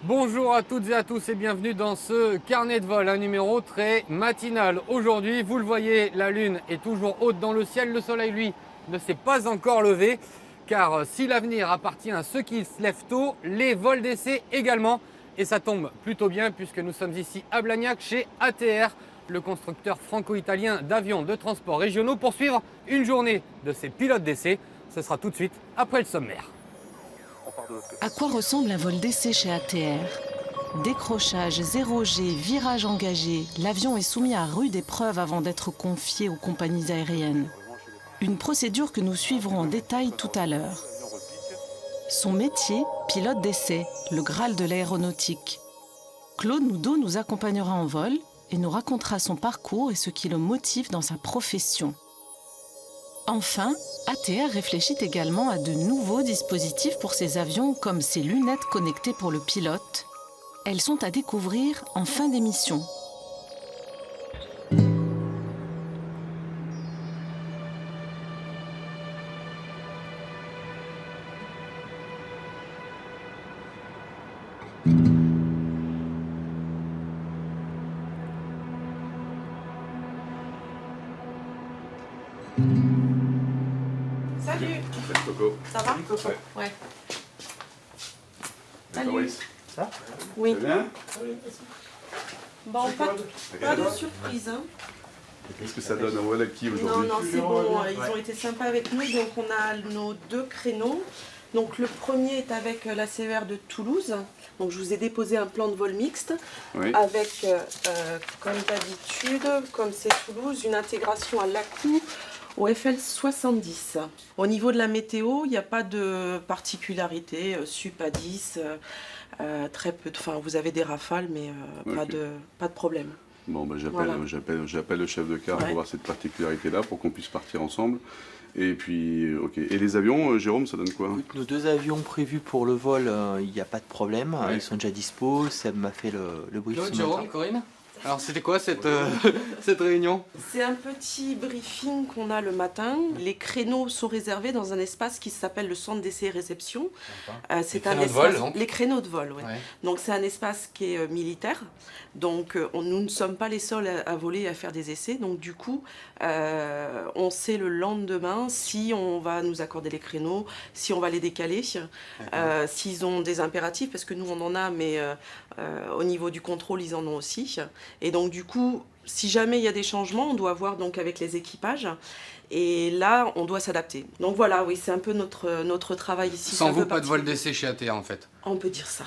Bonjour à toutes et à tous et bienvenue dans ce carnet de vol, un numéro très matinal. Aujourd'hui, vous le voyez, la lune est toujours haute dans le ciel, le soleil lui ne s'est pas encore levé, car si l'avenir appartient à ceux qui se lèvent tôt, les vols d'essai également. Et ça tombe plutôt bien puisque nous sommes ici à Blagnac chez ATR, le constructeur franco-italien d'avions de transport régionaux, pour suivre une journée de ses pilotes d'essai. Ce sera tout de suite après le sommaire. À quoi ressemble un vol d'essai chez ATR? Décrochage 0G, virage engagé, l'avion est soumis à rude épreuve avant d'être confié aux compagnies aériennes. Une procédure que nous suivrons en détail tout à l'heure. Son métier, pilote d'essai, le Graal de l'aéronautique. Claude Noudot nous accompagnera en vol et nous racontera son parcours et ce qui le motive dans sa profession. Enfin, ATR réfléchit également à de nouveaux dispositifs pour ses avions comme ses lunettes connectées pour le pilote. Elles sont à découvrir en fin d'émission. Salut. Coco. Ça va? Ouais. Salut. Ça Oui. bien? Bon, pas de surprise. Hein. Qu'est-ce que ça donne un vol à qui Non, aujourd'hui? non, c'est bon. Ils ont été sympas avec nous. Donc, on a nos deux créneaux. Donc, le premier est avec la CER de Toulouse. Donc, je vous ai déposé un plan de vol mixte Oui. avec, comme d'habitude, comme c'est Toulouse, une intégration à l'ACU au FL70. Au niveau de la météo, il n'y a pas de particularité, sup à 10, très peu, enfin vous avez des rafales, mais Ok. pas de problème. Bon, bah, Voilà. j'appelle le chef de car Ouais. pour voir cette particularité-là, pour qu'on puisse partir ensemble. Et puis, ok. Et les avions, Jérôme, ça donne quoi? Nos deux avions prévus pour le vol, il n'y a pas de problème, Ouais. ils sont déjà dispo, Seb m'a fait le brief Claude, ce matin. Jérôme, Corinne. Alors c'était quoi cette réunion? C'est un petit briefing qu'on a le matin. Les créneaux sont réservés dans un espace qui s'appelle le centre d'essai et réception. C'est un créneaux de espace, vol, donc. les créneaux de vol, oui. Ouais. Donc c'est un espace qui est militaire. Donc nous ne sommes pas les seuls à voler et à faire des essais. Donc du coup, on sait le lendemain si on va nous accorder les créneaux, si on va les décaler, s'ils ont des impératifs, parce que nous on en a, mais au niveau du contrôle ils en ont aussi. Et donc du coup, si jamais il y a des changements, on doit voir donc avec les équipages. Et là, on doit s'adapter. Donc voilà, oui, c'est un peu notre travail ici. Sans C'est un vous, peu pas de vol particulier. d'essai chez ATR en fait. On peut dire ça.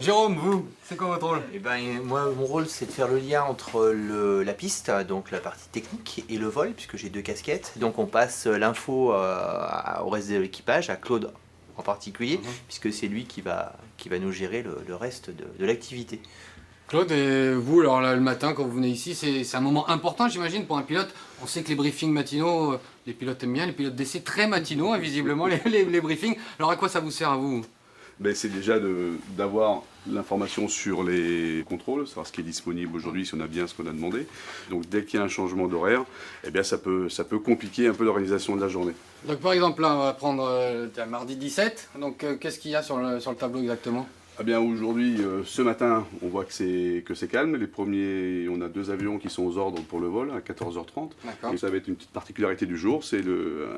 Jérôme, vous, c'est quoi votre rôle? Eh ben, moi, mon rôle, c'est de faire le lien entre la piste, donc la partie technique, et le vol, puisque j'ai deux casquettes. Donc on passe l'info au reste de l'équipage, à Claude en particulier, puisque c'est lui qui va nous gérer le reste de l'activité. Claude, et vous, alors là, le matin quand vous venez ici, c'est un moment important j'imagine pour un pilote. On sait que les briefings matinaux, les pilotes aiment bien, les pilotes d'essai très matinaux, hein, visiblement, les briefings. Alors à quoi ça vous sert à vous? Ben, c'est déjà d'avoir l'information sur les contrôles, savoir ce qui est disponible aujourd'hui, si on a bien ce qu'on a demandé. Donc dès qu'il y a un changement d'horaire, eh bien, ça peut compliquer un peu l'organisation de la journée. Donc par exemple là, on va prendre mardi 17, donc qu'est-ce qu'il y a sur le tableau exactement? Eh bien aujourd'hui, ce matin, on voit que c'est calme. Les premiers, on a deux avions qui sont aux ordres pour le vol à 14h30. D'accord. Et ça va être une petite particularité du jour, c'est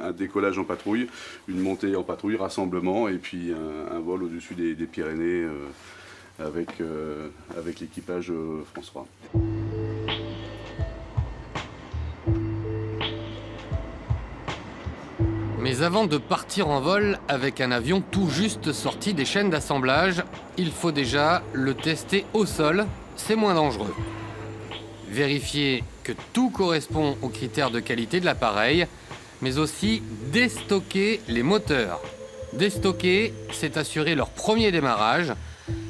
un décollage en patrouille, une montée en patrouille, rassemblement, et puis un vol au-dessus des Pyrénées avec l'équipage France 3. Mais avant de partir en vol avec un avion tout juste sorti des chaînes d'assemblage, il faut déjà le tester au sol, c'est moins dangereux. Vérifier que tout correspond aux critères de qualité de l'appareil, mais aussi déstocker les moteurs. Déstocker, c'est assurer leur premier démarrage,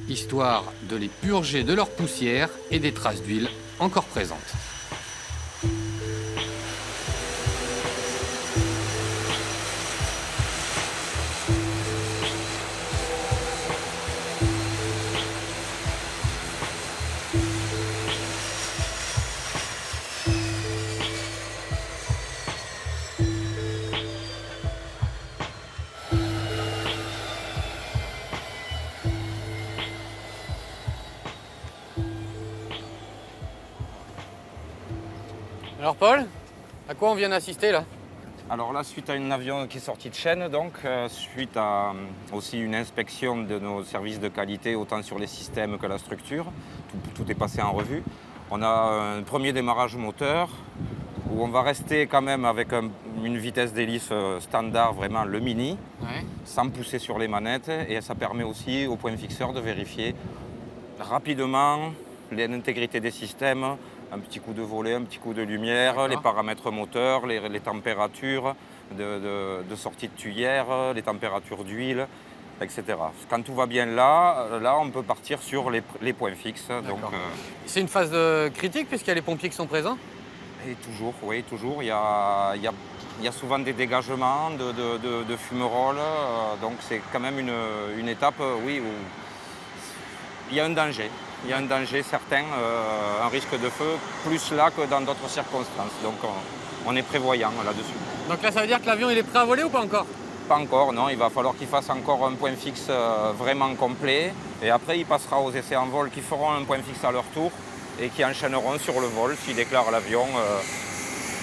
histoire de les purger de leur poussière et des traces d'huile encore présentes. Alors Paul, à quoi on vient d'assister là? Alors là, suite à un avion qui est sorti de chaîne, donc, suite à aussi une inspection de nos services de qualité, autant sur les systèmes que la structure, tout est passé en revue. On a un premier démarrage moteur, où on va rester quand même avec une vitesse d'hélice standard, vraiment le mini, sans pousser sur les manettes. Et ça permet aussi au point fixeur de vérifier rapidement l'intégrité des systèmes, un petit coup de volet, un petit coup de lumière, les paramètres moteurs, les températures de sortie de tuyère, les températures d'huile, etc. Quand tout va bien là on peut partir sur les points fixes. Donc, c'est une phase critique puisqu'il y a les pompiers qui sont présents? Et toujours, oui, toujours. Il y a souvent des dégagements de fumerolles, donc c'est quand même une étape, oui, où il y a un danger. Il y a un danger certain, un risque de feu, plus là que dans d'autres circonstances. Donc on est prévoyant là-dessus. Donc là, ça veut dire que l'avion il est prêt à voler ou pas encore? Pas encore, non. Il va falloir qu'il fasse encore un point fixe vraiment complet. Et après, il passera aux essais en vol qui feront un point fixe à leur tour et qui enchaîneront sur le vol s'ils déclarent l'avion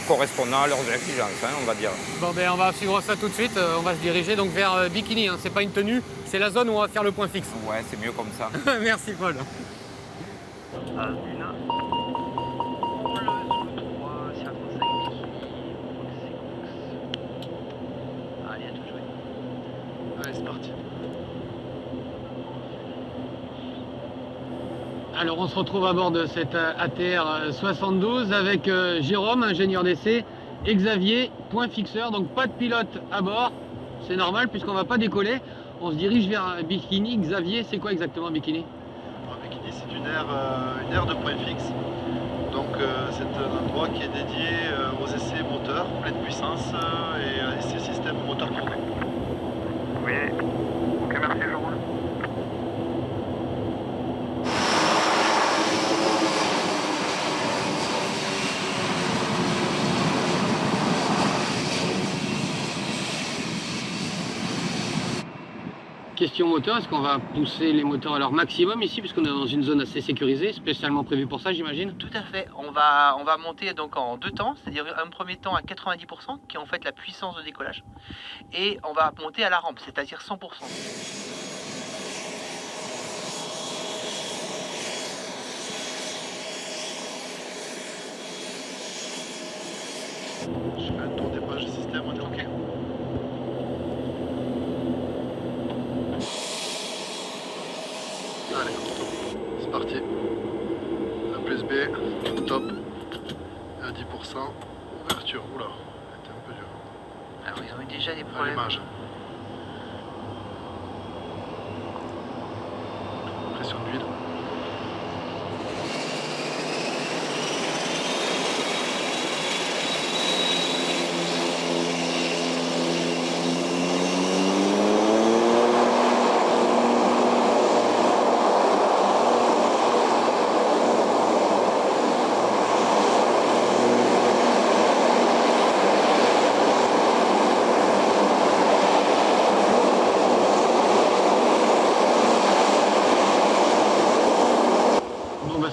correspondant à leurs exigences, on va dire. Bon, ben on va suivre ça tout de suite. On va se diriger donc vers Bikini. C'est pas une tenue, c'est la zone où on va faire le point fixe. Ouais, c'est mieux comme ça. Merci Paul. Allez, c'est parti. Alors on se retrouve à bord de cette ATR 72 avec Jérôme, ingénieur d'essai, et Xavier, point fixeur, donc pas de pilote à bord. C'est normal puisqu'on ne va pas décoller. On se dirige vers Bikini. Xavier, c'est quoi exactement Bikini? Bikini, c'est une aire de point fixe. Donc c'est un endroit qui est dédié aux essais moteurs, pleine puissance et à essais systèmes moteurs tournés. Oui, ok, merci, je roule. Question moteur, est-ce qu'on va pousser les moteurs à leur maximum ici, puisqu'on est dans une zone assez sécurisée, spécialement prévue pour ça, j'imagine? Tout à fait. On va monter donc en 2 temps, c'est-à-dire un premier temps à 90%, qui est en fait la puissance de décollage, et on va monter à la rampe, c'est-à-dire 100%. Je fais un tour des pages système, on est ok. Allez, c'est parti. A plus B, top. À 10%. Ouverture, oula, c'était un peu dur. Alors ils ont eu déjà des À problèmes. l'image. Pression d'huile.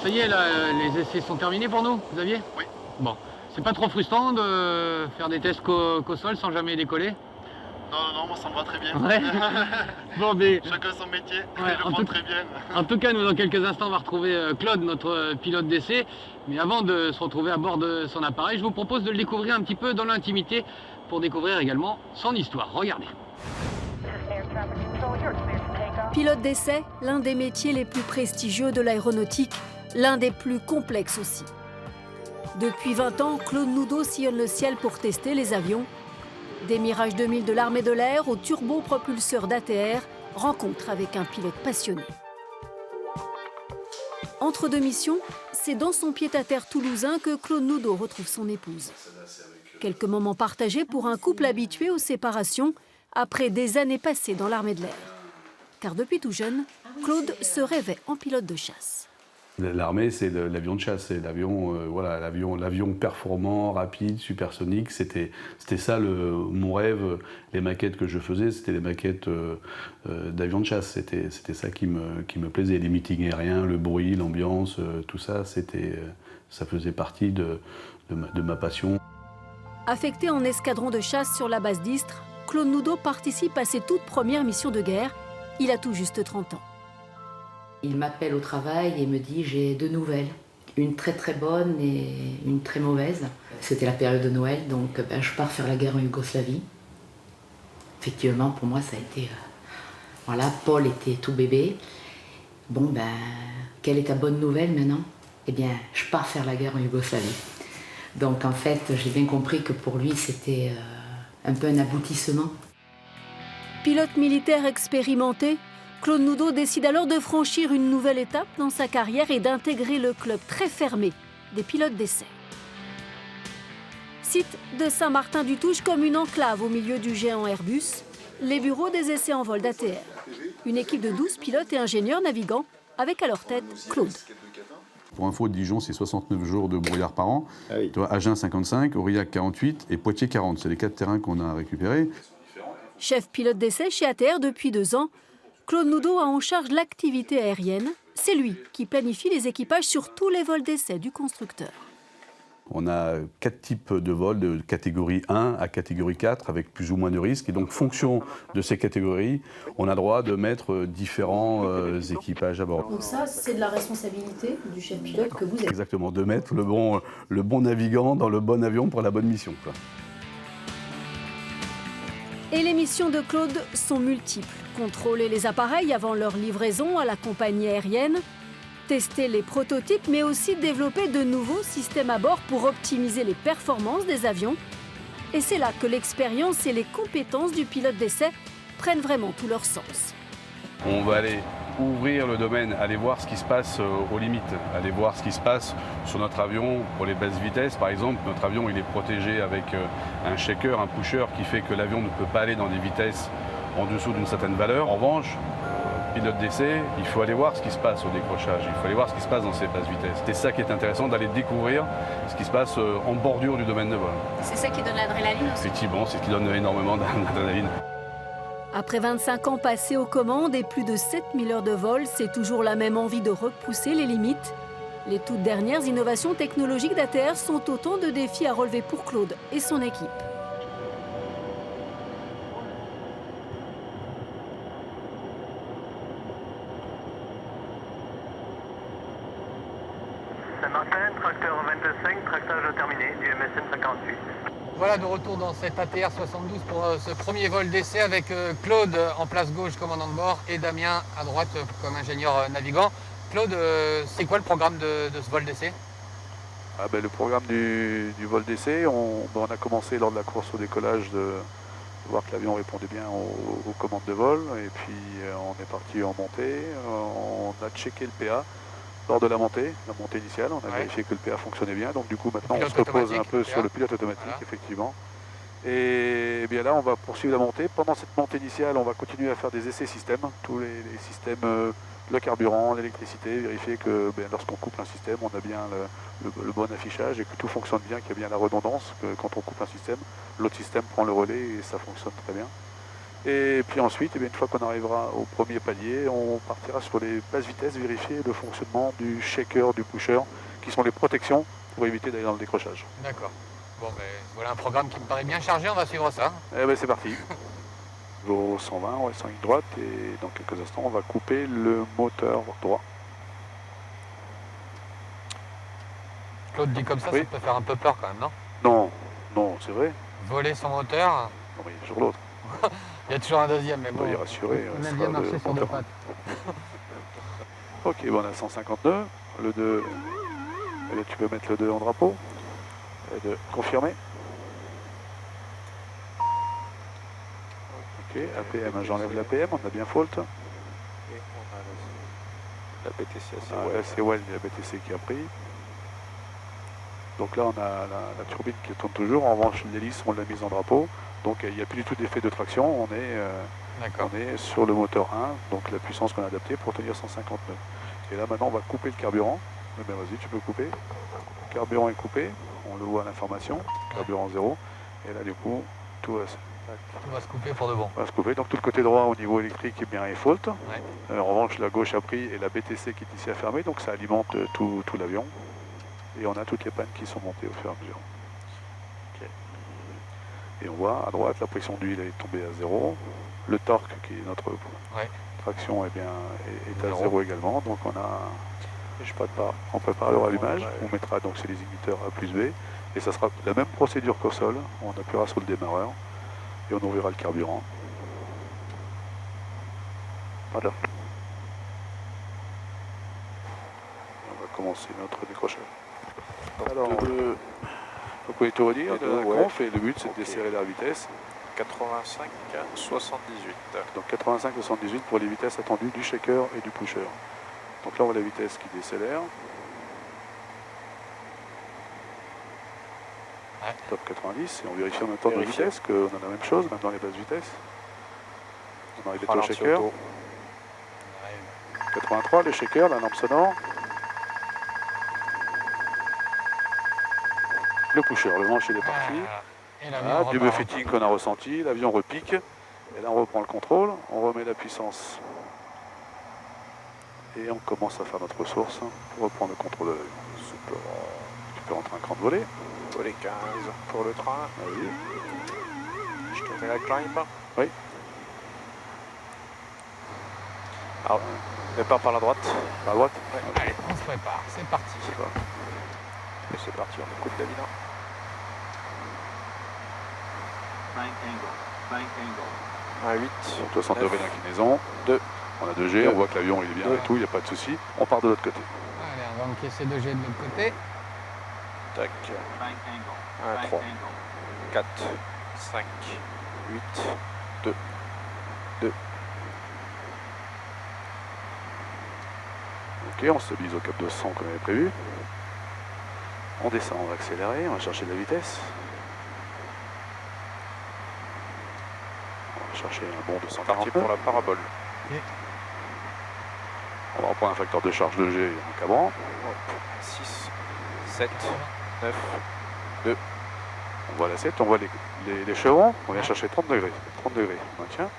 Ça y est, là, les essais sont terminés pour nous, Xavier? Oui. Bon, c'est pas trop frustrant de faire des tests qu'au sol sans jamais décoller? Non, moi ça me va très bien. Ouais. Bon, mais Chacun son métier, Ouais, il en le tout- prend très bien. en tout cas, nous, dans quelques instants, on va retrouver Claude, notre pilote d'essai. Mais avant de se retrouver à bord de son appareil, je vous propose de le découvrir un petit peu dans l'intimité pour découvrir également son histoire. Regardez. Pilote d'essai, l'un des métiers les plus prestigieux de l'aéronautique, l'un des plus complexes aussi. Depuis 20 ans, Claude Noudot sillonne le ciel pour tester les avions. Des Mirage 2000 de l'armée de l'air aux turbopropulseurs d'ATR, rencontre avec un pilote passionné. Entre deux missions, c'est dans son pied-à-terre toulousain que Claude Noudot retrouve son épouse. Quelques moments partagés pour un couple habitué aux séparations après des années passées dans l'armée de l'air. Car depuis tout jeune, Claude se rêvait en pilote de chasse. L'armée, c'est l'avion de chasse, c'est l'avion voilà, l'avion performant, rapide, supersonique. C'était ça mon rêve. Les maquettes que je faisais, c'était des maquettes d'avions de chasse. C'était ça qui me plaisait. Les meetings aériens, le bruit, l'ambiance, tout ça, ça faisait partie de ma passion. Affecté en escadron de chasse sur la base d'Istres, Claude Noudot participe à ses toutes premières missions de guerre. Il a tout juste 30 ans. Il m'appelle au travail et me dit j'ai 2 nouvelles, une très très bonne et une très mauvaise. C'était la période de Noël, donc je pars faire la guerre en Yougoslavie. Effectivement, pour moi, ça a été... voilà, Paul était tout bébé. Bon, quelle est ta bonne nouvelle maintenant? Eh bien, je pars faire la guerre en Yougoslavie. Donc en fait, j'ai bien compris que pour lui, c'était un peu un aboutissement. Pilote militaire expérimenté, Claude Noudot décide alors de franchir une nouvelle étape dans sa carrière et d'intégrer le club très fermé des pilotes d'essai. Site de Saint-Martin-du-Touche comme une enclave au milieu du géant Airbus, les bureaux des essais en vol d'ATR. Une équipe de 12 pilotes et ingénieurs navigants avec à leur tête Claude. Pour info, Dijon, c'est 69 jours de brouillard par an. Ah oui. Agen 55, Aurillac 48 et Poitiers 40. C'est les 4 terrains qu'on a récupérés. Chef pilote d'essai chez ATR depuis 2 ans, Claude Noudot a en charge l'activité aérienne. C'est lui qui planifie les équipages sur tous les vols d'essai du constructeur. On a 4 types de vols de catégorie 1 à catégorie 4 avec plus ou moins de risques. Et donc, fonction de ces catégories, on a droit de mettre différents équipages à bord. Donc ça, c'est de la responsabilité du chef pilote que vous êtes. Exactement, de mettre le bon navigant dans le bon avion pour la bonne mission, quoi. Et les missions de Claude sont multiples. Contrôler les appareils avant leur livraison à la compagnie aérienne, tester les prototypes, mais aussi développer de nouveaux systèmes à bord pour optimiser les performances des avions. Et c'est là que l'expérience et les compétences du pilote d'essai prennent vraiment tout leur sens. On va aller ouvrir le domaine, aller voir ce qui se passe aux limites, aller voir ce qui se passe sur notre avion pour les basses vitesses. Par exemple, notre avion il est protégé avec un shaker, un pusher qui fait que l'avion ne peut pas aller dans des vitesses en dessous d'une certaine valeur. En revanche, pilote d'essai, il faut aller voir ce qui se passe au décrochage, il faut aller voir ce qui se passe dans ces basses vitesses. C'est ça qui est intéressant, d'aller découvrir ce qui se passe en bordure du domaine de vol. C'est ça qui donne l'adrénaline aussi. Effectivement, c'est ce qui donne énormément d'adrénaline. Après 25 ans passés aux commandes et plus de 7000 heures de vol, c'est toujours la même envie de repousser les limites. Les toutes dernières innovations technologiques d'ATR sont autant de défis à relever pour Claude et son équipe. Saint-Martin, tracteur 25, tractage terminé du MSN 58. Voilà, de retour dans cette ATR 72 pour ce premier vol d'essai avec Claude en place gauche, commandant de bord, et Damien à droite comme ingénieur navigant. Claude, c'est quoi le programme de ce vol d'essai? Le programme du vol d'essai, on a commencé lors de la course au décollage de voir que l'avion répondait bien aux commandes de vol. Et puis on est parti en montée, on a checké le PA. Lors de la montée initiale, on a vérifié que le PA fonctionnait bien. Donc du coup maintenant on se repose un peu sur le pilote automatique, voilà. Effectivement. Et bien là on va poursuivre la montée. Pendant cette montée initiale, on va continuer à faire des essais systèmes. Tous les systèmes, le carburant, l'électricité, vérifier que lorsqu'on coupe un système, on a bien le bon affichage et que tout fonctionne bien, qu'il y a bien la redondance, que quand on coupe un système, l'autre système prend le relais et ça fonctionne très bien. Et puis ensuite, une fois qu'on arrivera au premier palier, on partira sur les basses vitesses, vérifier le fonctionnement du shaker, du pusher, qui sont les protections pour éviter d'aller dans le décrochage. D'accord. Bon, voilà un programme qui me paraît bien chargé, on va suivre ça. C'est parti. Niveau 120, on reste en ligne droite et dans quelques instants, on va couper le moteur droit. Claude dit comme ça, oui. Ça peut faire un peu peur quand même, non? Non, c'est vrai. Voler son moteur. Non, mais il y a toujours l'autre. Il y a toujours un deuxième, mais bon. On va y rassurer. On aime bien marcher sur 2 pattes. Ok, on a 150 nœuds. Le 2, et là, tu peux mettre le 2 en drapeau. Le 2, confirmé. Ok, APM, j'enlève l'APM, on a bien fault. Et on a la BTC, c'est Well, la BTC qui a pris. Donc là, on a la turbine qui tourne toujours. En revanche, l'hélice, on l'a mise en drapeau. Donc il n'y a plus du tout d'effet de traction, on est sur le moteur 1, donc la puissance qu'on a adaptée pour tenir 150 nœuds. Et là maintenant on va couper le carburant. Eh bien vas-y, tu peux couper. Le carburant est coupé, on le voit à l'information, carburant 0. Et là du coup, tout va se couper pour de bon. va se couper. Donc tout le côté droit au niveau électrique est fault. En revanche, la gauche a pris et la BTC qui est ici a fermé, donc ça alimente tout l'avion. Et on a toutes les pannes qui sont montées au fur et à mesure. Et on voit à droite, la pression d'huile est tombée à 0. Le torque, qui est notre traction, est à 0 également. Donc on prépare le rallumage. On mettra donc c'est les inhibiteurs A plus B. Et ça sera la même procédure qu'au sol. On appuiera sur le démarreur et on ouvrira le carburant. Voilà. On va commencer notre décrochage. Alors, donc on est tout redire de la conf et le but c'est de desserrer la vitesse. 85 à 78. Donc 85-78 pour les vitesses attendues du shaker et du pusher. Donc là on voit la vitesse qui décélère. Top 90 et on vérifie en même temps la vitesse qu'on a la même chose, même dans les basses vitesses. On arrive au shaker. 83, le shaker, la lampe sonore. Le pusher, le manche il est parti. Du buffeting qu'on a ressenti, l'avion repique. Et là on reprend le contrôle, on remet la puissance. Et on commence à faire notre ressource pour reprendre le contrôle de l'avion. Super. Tu peux rentrer un cran de volée. Volée 15 pour le train. Vas-y. Je te mets la climb. Oui. Alors, départ par la droite. Par la droite. Allez, on se prépare, c'est parti. Et c'est parti, on écoute David. À 8. 60 degrés d'inclinaison. 2. On a 2G, on voit que l'avion il est bien et tout, il n'y a pas de souci. On part de l'autre côté. Allez, on va encaisser 2G de l'autre côté. Tac. 1, 3, 4, 5, 8, 2, 2. Ok, on se stabilise au cap de 100 comme avait prévu. On descend, on va accélérer, on va chercher de la vitesse. On va chercher un bond de 140. Parti pour la parabole. Okay. On va reprendre un facteur de charge de G en cabrant. 6, 7, 9, 2. On voit la 7, on voit les chevrons. On vient chercher 30 degrés. 30 degrés, on maintient.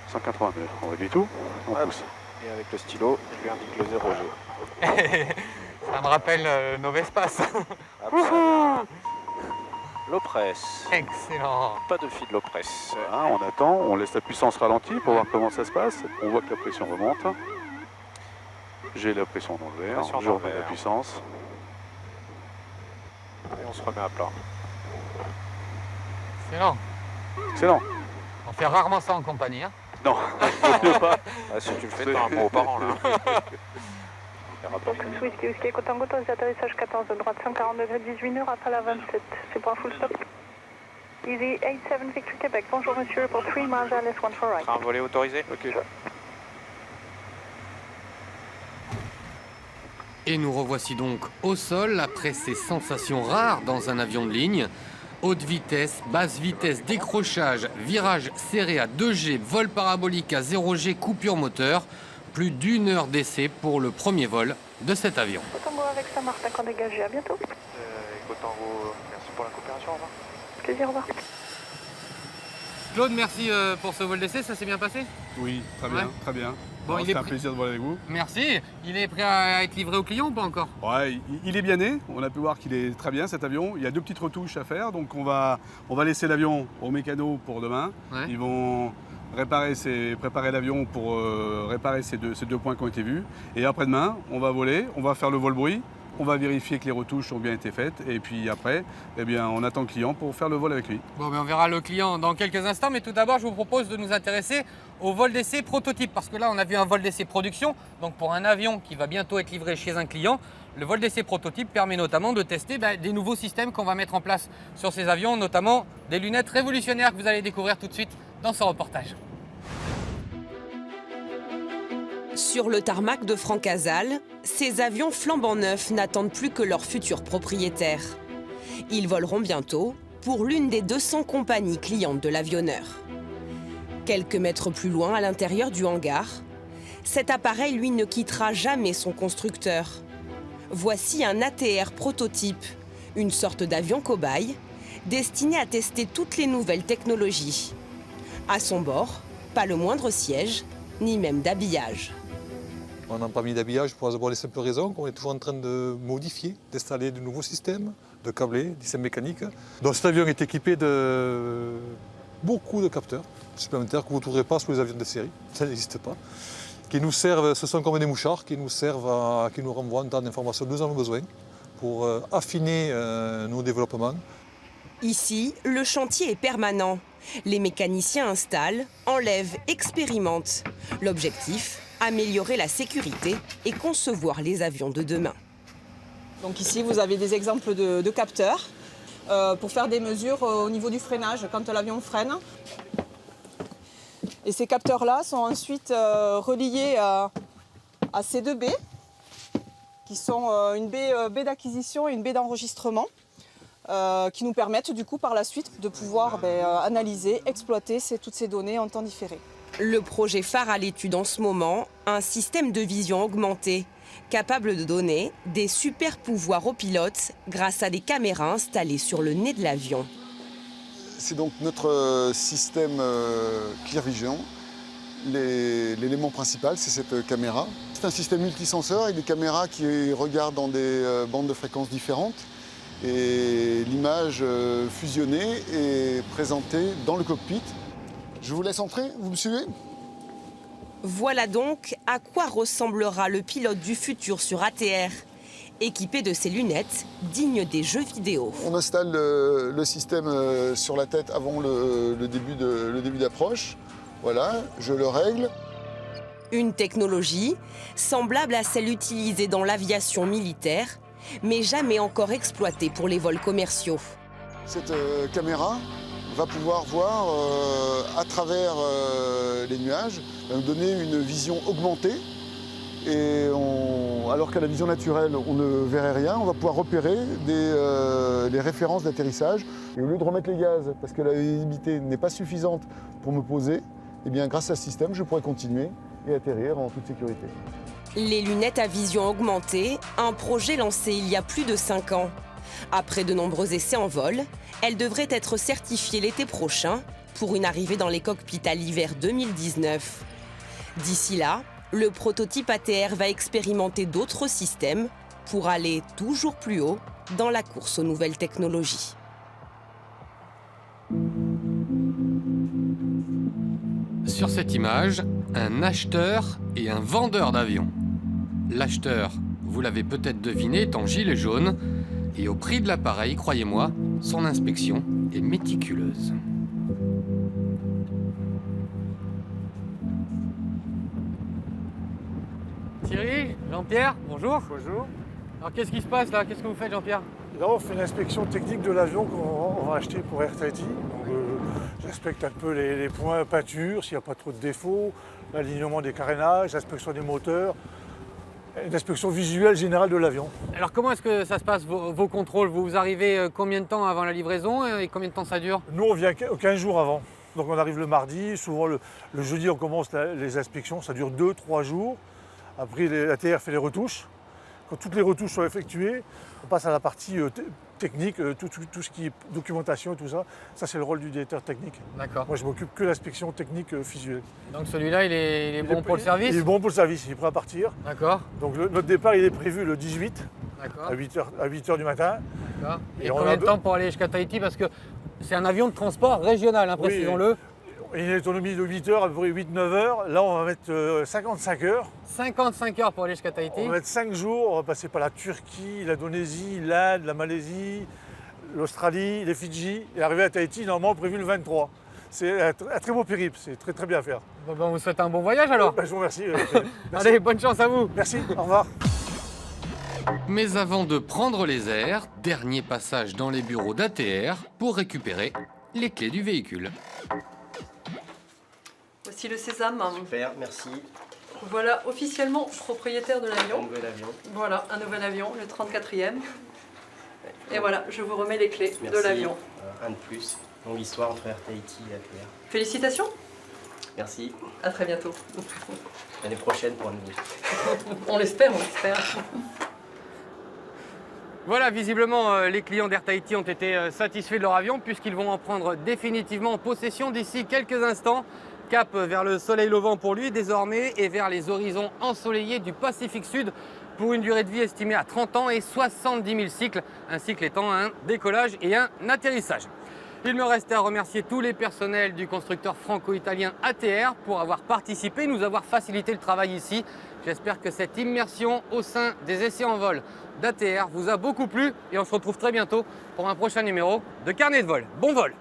180 mètres, on réduit tout, on pousse. Et avec le stylo, je lui indique le 0G. Ça me rappelle nos Vespas. L'Opress. Excellent. Pas de fil de l'Opress. Voilà, on attend, on laisse la puissance ralentie pour voir comment ça se passe. On voit que la pression remonte. J'ai la pression dans le verre, je remets la puissance. Et on se remet à plat. Excellent. Excellent. On fait rarement ça en compagnie. Hein. Non, pas. Ah, si tu le fais, t'as un mot aux parents là. Whisky, Cotango, atterrissage 14 de droite, 140 degrés, 18 nœuds, rappel à 27. C'est pour un full stop. Easy 87 Victor Québec. Bonjour monsieur, pour 3 miles LS 1 for right. Train volé autorisé. Ok. Et nous revoici donc au sol après ces sensations rares dans un avion de ligne. Haute vitesse, basse vitesse, décrochage, virage serré à 2G, vol parabolique à 0G, coupure moteur. Plus d'1 heure d'essai pour le premier vol de cet avion. Cotango avec Saint-Martin, qu'on dégage, à bientôt. Cotango, merci pour la coopération, au revoir. Plaisir, au revoir. Claude, merci pour ce vol d'essai, ça s'est bien passé? Oui, très bien, très bien. Bon, c'était un plaisir de voler avec vous. Merci. Il est prêt à être livré au client ou pas encore? Ouais, il est bien né. On a pu voir qu'il est très bien cet avion. Il y a 2 petites retouches à faire, donc on va laisser l'avion aux mécanos pour demain. Ouais. Ils vont préparer l'avion pour réparer ces deux points qui ont été vus. Et après-demain, on va voler, on va faire le vol bruit, on va vérifier que les retouches ont bien été faites. Et puis après, eh bien, on attend le client pour faire le vol avec lui. Bon, mais on verra le client dans quelques instants. Mais tout d'abord, je vous propose de nous intéresser au vol d'essai prototype. Parce que là, on a vu un vol d'essai production. Donc pour un avion qui va bientôt être livré chez un client, le vol d'essai prototype permet notamment de tester des nouveaux systèmes qu'on va mettre en place sur ces avions, notamment des lunettes révolutionnaires que vous allez découvrir tout de suite dans ce reportage. Sur le tarmac de Francazal, ces avions flambant neufs n'attendent plus que leur futur propriétaire. Ils voleront bientôt pour l'une des 200 compagnies clientes de l'avionneur. Quelques mètres plus loin, à l'intérieur du hangar, Cet appareil, lui, ne quittera jamais son constructeur. Voici un ATR prototype, une sorte d'avion cobaye, destiné à tester toutes les nouvelles technologies. À son bord, pas le moindre siège, ni même d'habillage. On n'a pas mis d'habillage pour avoir les simples raisons qu'on est toujours en train de modifier, d'installer de nouveaux systèmes, de câbler, des systèmes mécaniques. Donc cet avion est équipé de beaucoup de capteurs supplémentaires que vous ne trouverez pas sur les avions de série, ça n'existe pas. Qui nous servent, ce sont comme des mouchards, qui nous servent, qui nous renvoient un tas d'informations dont nous avons besoin pour affiner nos développements. Ici, le chantier est permanent. Les mécaniciens installent, enlèvent, expérimentent. L'objectif, améliorer la sécurité et concevoir les avions de demain. Donc ici, vous avez des exemples de capteurs pour faire des mesures au niveau du freinage quand l'avion freine. Et ces capteurs-là sont ensuite reliés à ces deux baies, qui sont une baie d'acquisition et une baie d'enregistrement, qui nous permettent du coup par la suite de pouvoir analyser, exploiter toutes ces données en temps différé. Le projet phare à l'étude en ce moment, un système de vision augmentée, capable de donner des super pouvoirs aux pilotes grâce à des caméras installées sur le nez de l'avion. C'est donc notre système ClearVision. L'élément principal, c'est cette caméra. C'est un système multisenseur avec des caméras qui regardent dans des bandes de fréquences différentes. Et l'image fusionnée est présentée dans le cockpit. Je vous laisse entrer, vous me suivez? Voilà donc à quoi ressemblera le pilote du futur sur ATR, équipé de ces lunettes dignes des jeux vidéo. On installe le système sur la tête avant le début d'approche. Voilà, je le règle. Une technologie semblable à celle utilisée dans l'aviation militaire, mais jamais encore exploitée pour les vols commerciaux. Cette caméra va pouvoir voir à travers les nuages, va nous donner une vision augmentée. Et alors qu'à la vision naturelle, on ne verrait rien, on va pouvoir repérer les références d'atterrissage. Et au lieu de remettre les gaz, parce que la visibilité n'est pas suffisante pour me poser, eh bien, grâce à ce système, je pourrais continuer et atterrir en toute sécurité. Les lunettes à vision augmentée, un projet lancé il y a plus de 5 ans. Après de nombreux essais en vol, elles devraient être certifiées l'été prochain pour une arrivée dans les cockpits à l'hiver 2019. D'ici là, le prototype ATR va expérimenter d'autres systèmes pour aller toujours plus haut dans la course aux nouvelles technologies. Sur cette image, un acheteur et un vendeur d'avions. L'acheteur, vous l'avez peut-être deviné, est en gilet jaune. Et au prix de l'appareil, croyez-moi, son inspection est méticuleuse. Thierry, Jean-Pierre, bonjour. Bonjour. Alors qu'est-ce qui se passe là? Qu'est-ce que vous faites, Jean-Pierre? Là, on fait une inspection technique de l'avion qu'on va acheter pour Air Tahiti. J'inspecte un peu les points peinture, s'il n'y a pas trop de défauts, l'alignement des carénages, l'inspection des moteurs, une inspection visuelle générale de l'avion. Alors comment est-ce que ça se passe, vos contrôles? Vous arrivez combien de temps avant la livraison et combien de temps ça dure? Nous, on vient 15 jours avant. Donc on arrive le mardi, souvent le jeudi, on commence les inspections, ça dure 2-3 jours. Après, l'ATR fait les retouches. Quand toutes les retouches sont effectuées, on passe à la partie technique, tout ce qui est documentation et tout ça. Ça, c'est le rôle du directeur technique. D'accord. Moi, je m'occupe que de l'inspection technique visuelle. Donc celui-là, il est bon pour le service? Il est bon pour le service, il est prêt à partir. D'accord. Donc notre départ, il est prévu le 18, à 8h du matin. D'accord. Et combien de temps pour aller jusqu'à Tahiti? Parce que c'est un avion de transport régional, hein, précisons-le. Une autonomie de 8 heures, à peu près 8-9 heures. Là, on va mettre 55 heures. 55 heures pour aller jusqu'à Tahiti. On va mettre 5 jours. On va passer par la Turquie, l'Indonésie, l'Inde, la Malaisie, l'Australie, les Fidji. Et arriver à Tahiti, normalement prévu le 23. C'est un très beau périple. C'est très très bien à faire. Bon, on vous souhaite un bon voyage alors. Je vous remercie. Merci. Allez, bonne chance à vous. Merci, au revoir. Mais avant de prendre les airs, dernier passage dans les bureaux d'ATR pour récupérer les clés du véhicule. Voici le sésame. Super, merci. Voilà officiellement propriétaire de l'avion. Un nouvel avion. Voilà, un nouvel avion, le 34e. Et voilà, je vous remets les clés Merci. de l'avion. Un de plus. Longue histoire entre Air Tahiti et ATR. Félicitations. Merci. À très bientôt. L'année prochaine pour un nouveau. On l'espère, on l'espère. Voilà, visiblement, les clients d'Air Tahiti ont été satisfaits de leur avion puisqu'ils vont en prendre définitivement possession d'ici quelques instants. Cap vers le soleil levant pour lui désormais et vers les horizons ensoleillés du Pacifique Sud pour une durée de vie estimée à 30 ans et 70 000 cycles, un cycle étant un décollage et un atterrissage. Il me reste à remercier tous les personnels du constructeur franco-italien ATR pour avoir participé, nous avoir facilité le travail ici. J'espère que cette immersion au sein des essais en vol d'ATR vous a beaucoup plu et on se retrouve très bientôt pour un prochain numéro de Carnet de vol. Bon vol!